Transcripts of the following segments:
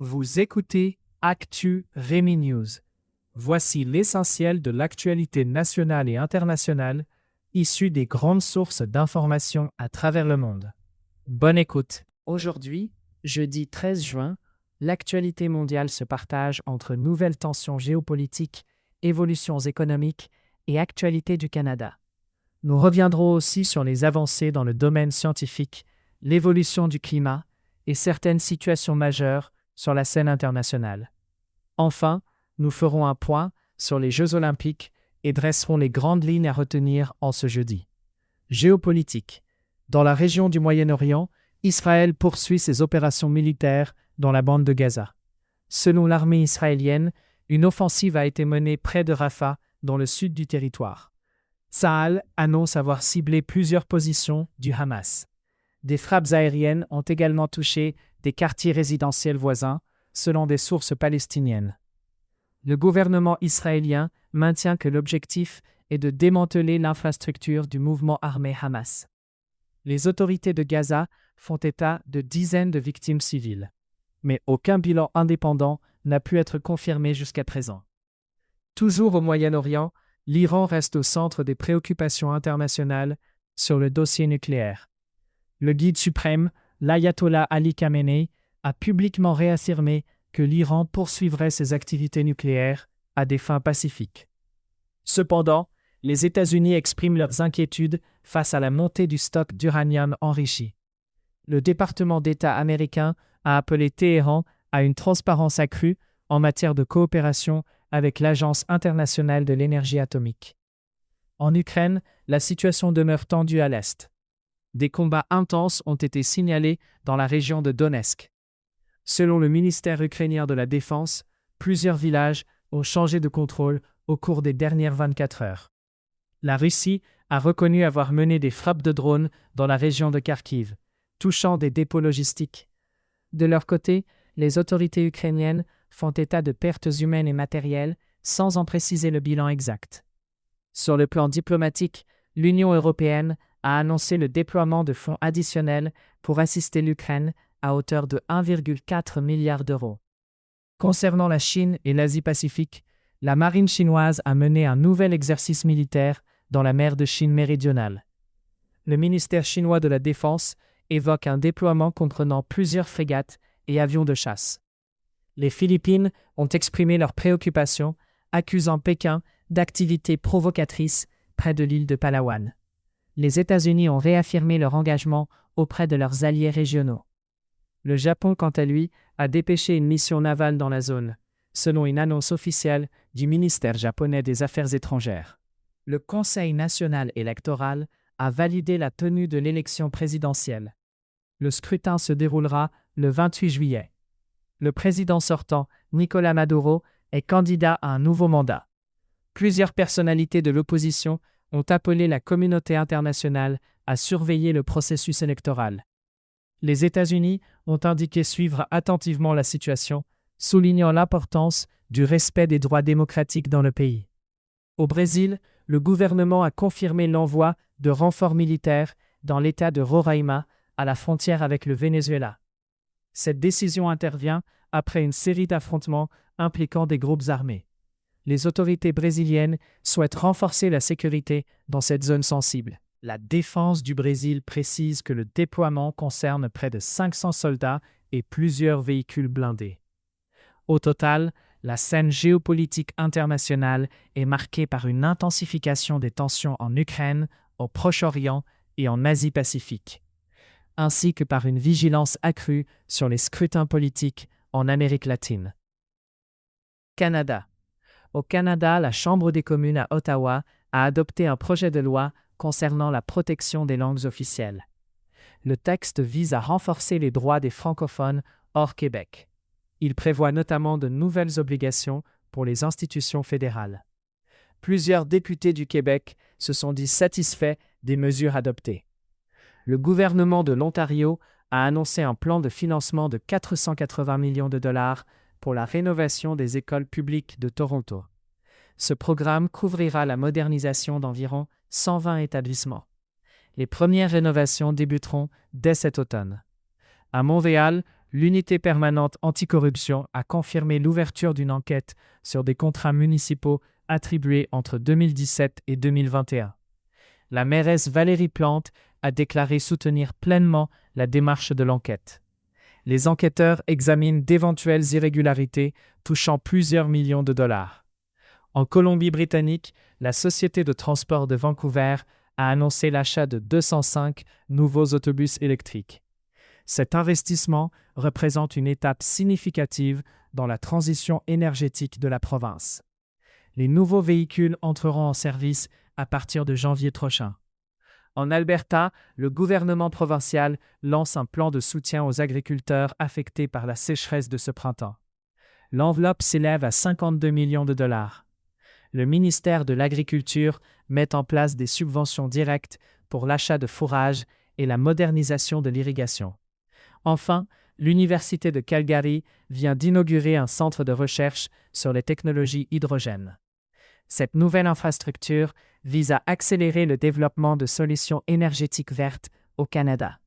Vous écoutez Actu Rémi News. Voici l'essentiel de l'actualité nationale et internationale, issue des grandes sources d'informations à travers le monde. Bonne écoute. Aujourd'hui, jeudi 13 juin, l'actualité mondiale se partage entre nouvelles tensions géopolitiques, évolutions économiques et actualités du Canada. Nous reviendrons aussi sur les avancées dans le domaine scientifique, l'évolution du climat et certaines situations majeures sur la scène internationale. Enfin, nous ferons un point sur les Jeux olympiques et dresserons les grandes lignes à retenir en ce jeudi. Géopolitique. Dans la région du Moyen-Orient, Israël poursuit ses opérations militaires dans la bande de Gaza. Selon l'armée israélienne, une offensive a été menée près de Rafah, dans le sud du territoire. Tsahal annonce avoir ciblé plusieurs positions du Hamas. Des frappes aériennes ont également touché des quartiers résidentiels voisins, selon des sources palestiniennes. Le gouvernement israélien maintient que l'objectif est de démanteler l'infrastructure du mouvement armé Hamas. Les autorités de Gaza font état de dizaines de victimes civiles, mais aucun bilan indépendant n'a pu être confirmé jusqu'à présent. Toujours au Moyen-Orient, l'Iran reste au centre des préoccupations internationales sur le dossier nucléaire. Le guide suprême, l'ayatollah Ali Khamenei, a publiquement réaffirmé que l'Iran poursuivrait ses activités nucléaires à des fins pacifiques. Cependant, les États-Unis expriment leurs inquiétudes face à la montée du stock d'uranium enrichi. Le département d'État américain a appelé Téhéran à une transparence accrue en matière de coopération avec l'Agence internationale de l'énergie atomique. En Ukraine, la situation demeure tendue à l'est. Des combats intenses ont été signalés dans la région de Donetsk. Selon le ministère ukrainien de la Défense, plusieurs villages ont changé de contrôle au cours des dernières 24 heures. La Russie a reconnu avoir mené des frappes de drones dans la région de Kharkiv, touchant des dépôts logistiques. De leur côté, les autorités ukrainiennes font état de pertes humaines et matérielles sans en préciser le bilan exact. Sur le plan diplomatique, l'Union européenne a annoncé le déploiement de fonds additionnels pour assister l'Ukraine à hauteur de 1,4 milliard d'euros. Concernant la Chine et l'Asie-Pacifique, la marine chinoise a mené un nouvel exercice militaire dans la mer de Chine méridionale. Le ministère chinois de la Défense évoque un déploiement comprenant plusieurs frégates et avions de chasse. Les Philippines ont exprimé leurs préoccupations, accusant Pékin d'activités provocatrices près de l'île de Palawan. Les États-Unis ont réaffirmé leur engagement auprès de leurs alliés régionaux. Le Japon, quant à lui, a dépêché une mission navale dans la zone, selon une annonce officielle du ministère japonais des Affaires étrangères. Le Conseil national électoral a validé la tenue de l'élection présidentielle. Le scrutin se déroulera le 28 juillet. Le président sortant, Nicolás Maduro, est candidat à un nouveau mandat. Plusieurs personnalités de l'opposition ont appelé la communauté internationale à surveiller le processus électoral. Les États-Unis ont indiqué suivre attentivement la situation, soulignant l'importance du respect des droits démocratiques dans le pays. Au Brésil, le gouvernement a confirmé l'envoi de renforts militaires dans l'État de Roraima, à la frontière avec le Venezuela. Cette décision intervient après une série d'affrontements impliquant des groupes armés. Les autorités brésiliennes souhaitent renforcer la sécurité dans cette zone sensible. La défense du Brésil précise que le déploiement concerne près de 500 soldats et plusieurs véhicules blindés. Au total, la scène géopolitique internationale est marquée par une intensification des tensions en Ukraine, au Proche-Orient et en Asie-Pacifique, ainsi que par une vigilance accrue sur les scrutins politiques en Amérique latine. Canada. Au Canada, la Chambre des communes à Ottawa a adopté un projet de loi concernant la protection des langues officielles. Le texte vise à renforcer les droits des francophones hors Québec. Il prévoit notamment de nouvelles obligations pour les institutions fédérales. Plusieurs députés du Québec se sont dit satisfaits des mesures adoptées. Le gouvernement de l'Ontario a annoncé un plan de financement de 480 millions de dollars pour la rénovation des écoles publiques de Toronto. Ce programme couvrira la modernisation d'environ 120 établissements. Les premières rénovations débuteront dès cet automne. À Montréal, l'unité permanente anticorruption a confirmé l'ouverture d'une enquête sur des contrats municipaux attribués entre 2017 et 2021. La mairesse Valérie Plante a déclaré soutenir pleinement la démarche de l'enquête. Les enquêteurs examinent d'éventuelles irrégularités touchant plusieurs millions de dollars. En Colombie-Britannique, la Société de transport de Vancouver a annoncé l'achat de 205 nouveaux autobus électriques. Cet investissement représente une étape significative dans la transition énergétique de la province. Les nouveaux véhicules entreront en service à partir de janvier prochain. En Alberta, le gouvernement provincial lance un plan de soutien aux agriculteurs affectés par la sécheresse de ce printemps. L'enveloppe s'élève à 52 millions de dollars. Le ministère de l'Agriculture met en place des subventions directes pour l'achat de fourrage et la modernisation de l'irrigation. Enfin, l'Université de Calgary vient d'inaugurer un centre de recherche sur les technologies hydrogène. Cette nouvelle infrastructure vise à accélérer le développement de solutions énergétiques vertes au Canada.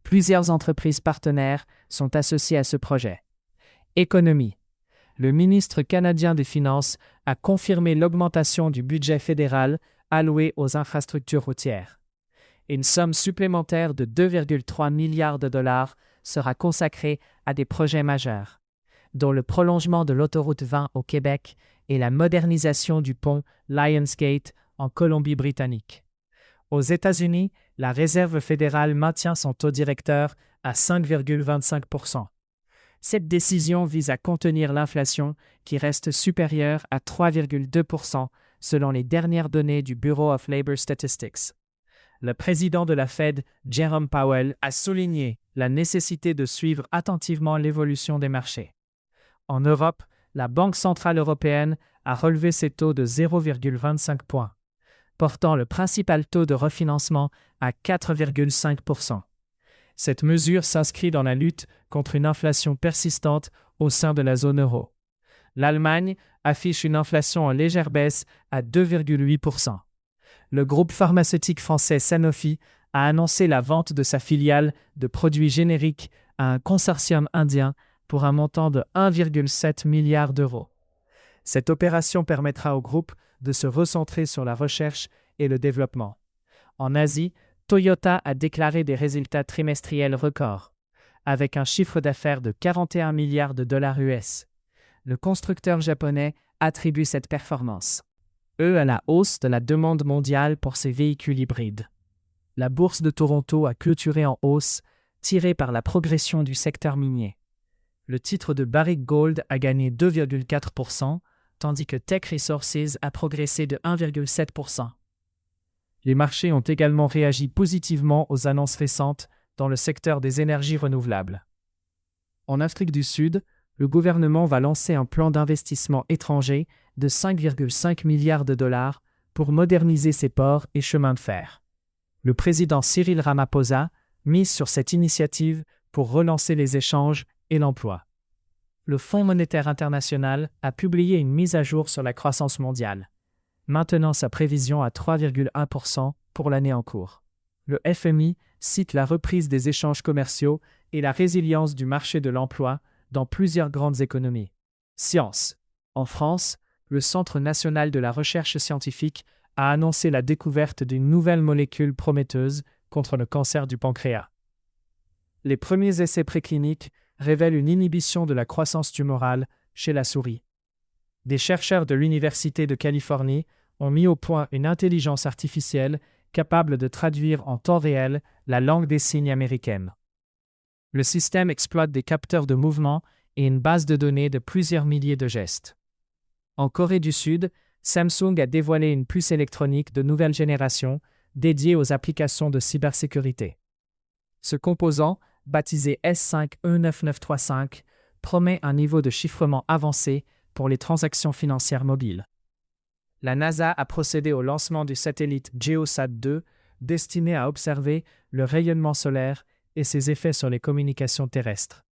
Plusieurs entreprises partenaires sont associées à ce projet. Économie. Le ministre canadien des Finances a confirmé l'augmentation du budget fédéral alloué aux infrastructures routières. Une somme supplémentaire de 2,3 milliards de dollars sera consacrée à des projets majeurs, dont le prolongement de l'autoroute 20 au Québec et la modernisation du pont Lionsgate en Colombie-Britannique. Aux États-Unis, la Réserve fédérale maintient son taux directeur à 5,25%. Cette décision vise à contenir l'inflation qui reste supérieure à 3,2% selon les dernières données du Bureau of Labor Statistics. Le président de la Fed, Jerome Powell, a souligné la nécessité de suivre attentivement l'évolution des marchés. En Europe, la Banque centrale européenne a relevé ses taux de 0,25 points, portant le principal taux de refinancement à 4,5%. Cette mesure s'inscrit dans la lutte contre une inflation persistante au sein de la zone euro. L'Allemagne affiche une inflation en légère baisse à 2,8%. Le groupe pharmaceutique français Sanofi a annoncé la vente de sa filiale de produits génériques à un consortium indien pour un montant de 1,7 milliard d'euros. Cette opération permettra au groupe de se recentrer sur la recherche et le développement. En Asie, Toyota a déclaré des résultats trimestriels records, avec un chiffre d'affaires de 41 milliards de dollars US. Le constructeur japonais attribue cette performance à la hausse de la demande mondiale pour ses véhicules hybrides. La bourse de Toronto a clôturé en hausse, tirée par la progression du secteur minier. Le titre de Barrick Gold a gagné 2,4%, tandis que Teck Resources a progressé de 1,7%. Les marchés ont également réagi positivement aux annonces récentes dans le secteur des énergies renouvelables. En Afrique du Sud, le gouvernement va lancer un plan d'investissement étranger de 5,5 milliards de dollars pour moderniser ses ports et chemins de fer. Le président Cyril Ramaphosa mise sur cette initiative pour relancer les échanges et l'emploi. Le Fonds monétaire international a publié une mise à jour sur la croissance mondiale, maintenant sa prévision à 3,1% pour l'année en cours. Le FMI cite la reprise des échanges commerciaux et la résilience du marché de l'emploi dans plusieurs grandes économies. Science. En France, le Centre national de la recherche scientifique a annoncé la découverte d'une nouvelle molécule prometteuse contre le cancer du pancréas. Les premiers essais précliniques révèlent une inhibition de la croissance tumorale chez la souris. Des chercheurs de l'Université de Californie ont mis au point une intelligence artificielle capable de traduire en temps réel la langue des signes américaine. Le système exploite des capteurs de mouvement et une base de données de plusieurs milliers de gestes. En Corée du Sud, Samsung a dévoilé une puce électronique de nouvelle génération dédiée aux applications de cybersécurité. Ce composant, baptisé S5E9935, promet un niveau de chiffrement avancé pour les transactions financières mobiles. La NASA a procédé au lancement du satellite GeoSat-2, destiné à observer le rayonnement solaire et ses effets sur les communications terrestres.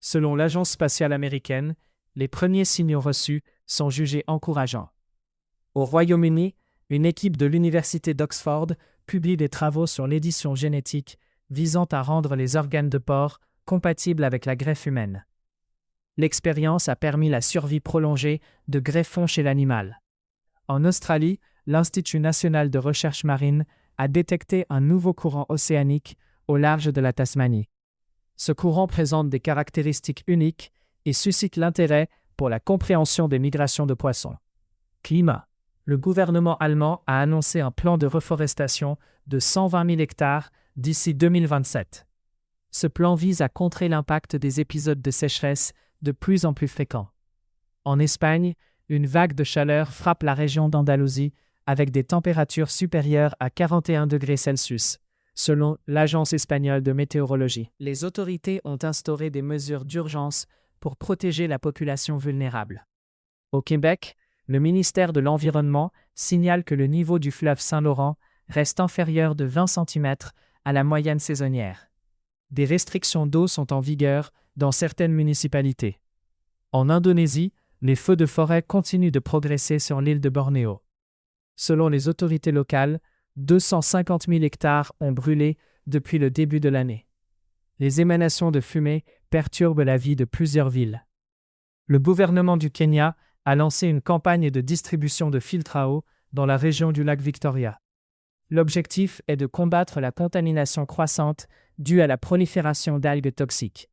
Selon l'Agence spatiale américaine, les premiers signaux reçus sont jugés encourageants. Au Royaume-Uni, une équipe de l'Université d'Oxford publie des travaux sur l'édition génétique visant à rendre les organes de porc compatible avec la greffe humaine. L'expérience a permis la survie prolongée de greffons chez l'animal. En Australie, l'Institut national de recherche marine a détecté un nouveau courant océanique au large de la Tasmanie. Ce courant présente des caractéristiques uniques et suscite l'intérêt pour la compréhension des migrations de poissons. Climat. Le gouvernement allemand a annoncé un plan de reforestation de 120 000 hectares d'ici 2027. Ce plan vise à contrer l'impact des épisodes de sécheresse de plus en plus fréquents. En Espagne, une vague de chaleur frappe la région d'Andalousie avec des températures supérieures à 41 degrés Celsius, selon l'Agence espagnole de météorologie. Les autorités ont instauré des mesures d'urgence pour protéger la population vulnérable. Au Québec, le ministère de l'Environnement signale que le niveau du fleuve Saint-Laurent reste inférieur de 20 cm à la moyenne saisonnière. Des restrictions d'eau sont en vigueur dans certaines municipalités. En Indonésie, les feux de forêt continuent de progresser sur l'île de Bornéo. Selon les autorités locales, 250 000 hectares ont brûlé depuis le début de l'année. Les émanations de fumée perturbent la vie de plusieurs villes. Le gouvernement du Kenya a lancé une campagne de distribution de filtres à eau dans la région du lac Victoria. L'objectif est de combattre la contamination croissante due à la prolifération d'algues toxiques.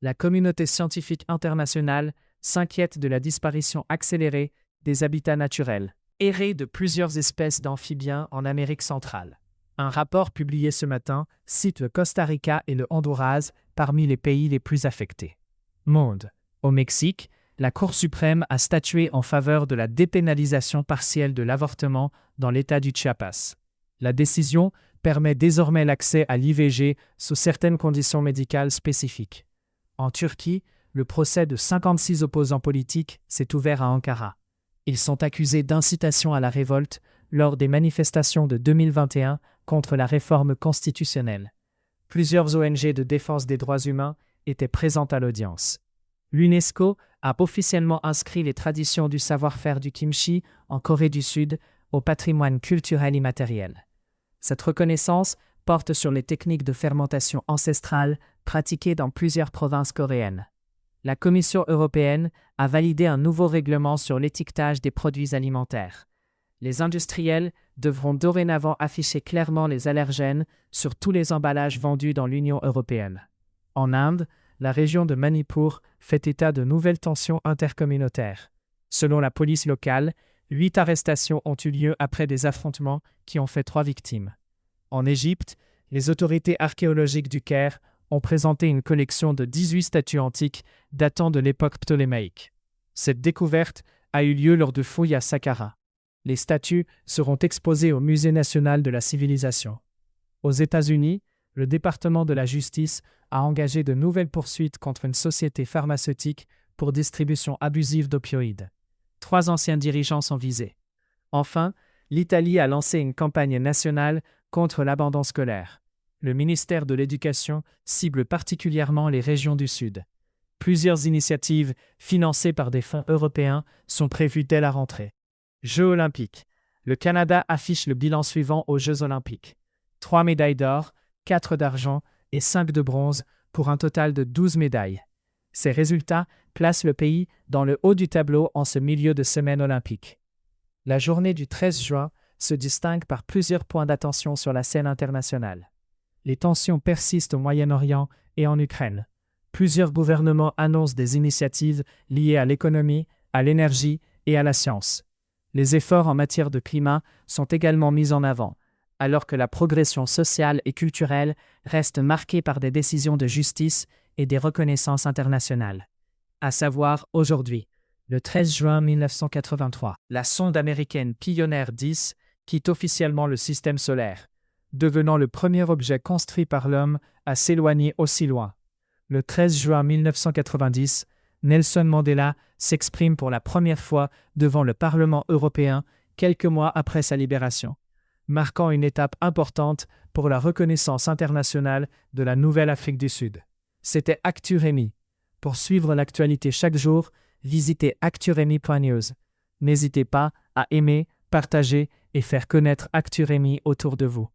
La communauté scientifique internationale s'inquiète de la disparition accélérée des habitats naturels errés de plusieurs espèces d'amphibiens en Amérique centrale. Un rapport publié ce matin cite le Costa Rica et le Honduras parmi les pays les plus affectés. Monde. Au Mexique, la Cour suprême a statué en faveur de la dépénalisation partielle de l'avortement dans l'État du Chiapas. La décision permet désormais l'accès à l'IVG sous certaines conditions médicales spécifiques. En Turquie, le procès de 56 opposants politiques s'est ouvert à Ankara. Ils sont accusés d'incitation à la révolte lors des manifestations de 2021 contre la réforme constitutionnelle. Plusieurs ONG de défense des droits humains étaient présentes à l'audience. L'UNESCO a officiellement inscrit les traditions du savoir-faire du kimchi en Corée du Sud au patrimoine culturel immatériel. Cette reconnaissance porte sur les techniques de fermentation ancestrale pratiquées dans plusieurs provinces coréennes. La Commission européenne a validé un nouveau règlement sur l'étiquetage des produits alimentaires. Les industriels devront dorénavant afficher clairement les allergènes sur tous les emballages vendus dans l'Union européenne. En Inde, la région de Manipur fait état de nouvelles tensions intercommunautaires. Selon la police locale, 8 arrestations ont eu lieu après des affrontements qui ont fait 3 victimes. En Égypte, les autorités archéologiques du Caire ont présenté une collection de 18 statues antiques datant de l'époque ptolémaïque. Cette découverte a eu lieu lors de fouilles à Saqqara. Les statues seront exposées au Musée national de la civilisation. Aux États-Unis, le département de la justice a engagé de nouvelles poursuites contre une société pharmaceutique pour distribution abusive d'opioïdes. 3 anciens dirigeants sont visés. Enfin, l'Italie a lancé une campagne nationale contre l'abandon scolaire. Le ministère de l'Éducation cible particulièrement les régions du Sud. Plusieurs initiatives financées par des fonds européens sont prévues dès la rentrée. Jeux olympiques. Le Canada affiche le bilan suivant aux Jeux olympiques. 3 médailles d'or, 4 d'argent et 5 de bronze pour un total de 12 médailles. Ces résultats placent le pays dans le haut du tableau en ce milieu de semaine olympique. La journée du 13 juin se distingue par plusieurs points d'attention sur la scène internationale. Les tensions persistent au Moyen-Orient et en Ukraine. Plusieurs gouvernements annoncent des initiatives liées à l'économie, à l'énergie et à la science. Les efforts en matière de climat sont également mis en avant, alors que la progression sociale et culturelle reste marquée par des décisions de justice et des reconnaissances internationales. À savoir aujourd'hui, le 13 juin 1983, la sonde américaine Pioneer 10 quitte officiellement le système solaire, devenant le premier objet construit par l'homme à s'éloigner aussi loin. Le 13 juin 1990, Nelson Mandela s'exprime pour la première fois devant le Parlement européen quelques mois après sa libération, marquant une étape importante pour la reconnaissance internationale de la Nouvelle-Afrique du Sud. C'était Actu Rémi. Pour suivre l'actualité chaque jour, visitez acturemi.news. N'hésitez pas à aimer, partager et faire connaître Actu Rémi autour de vous.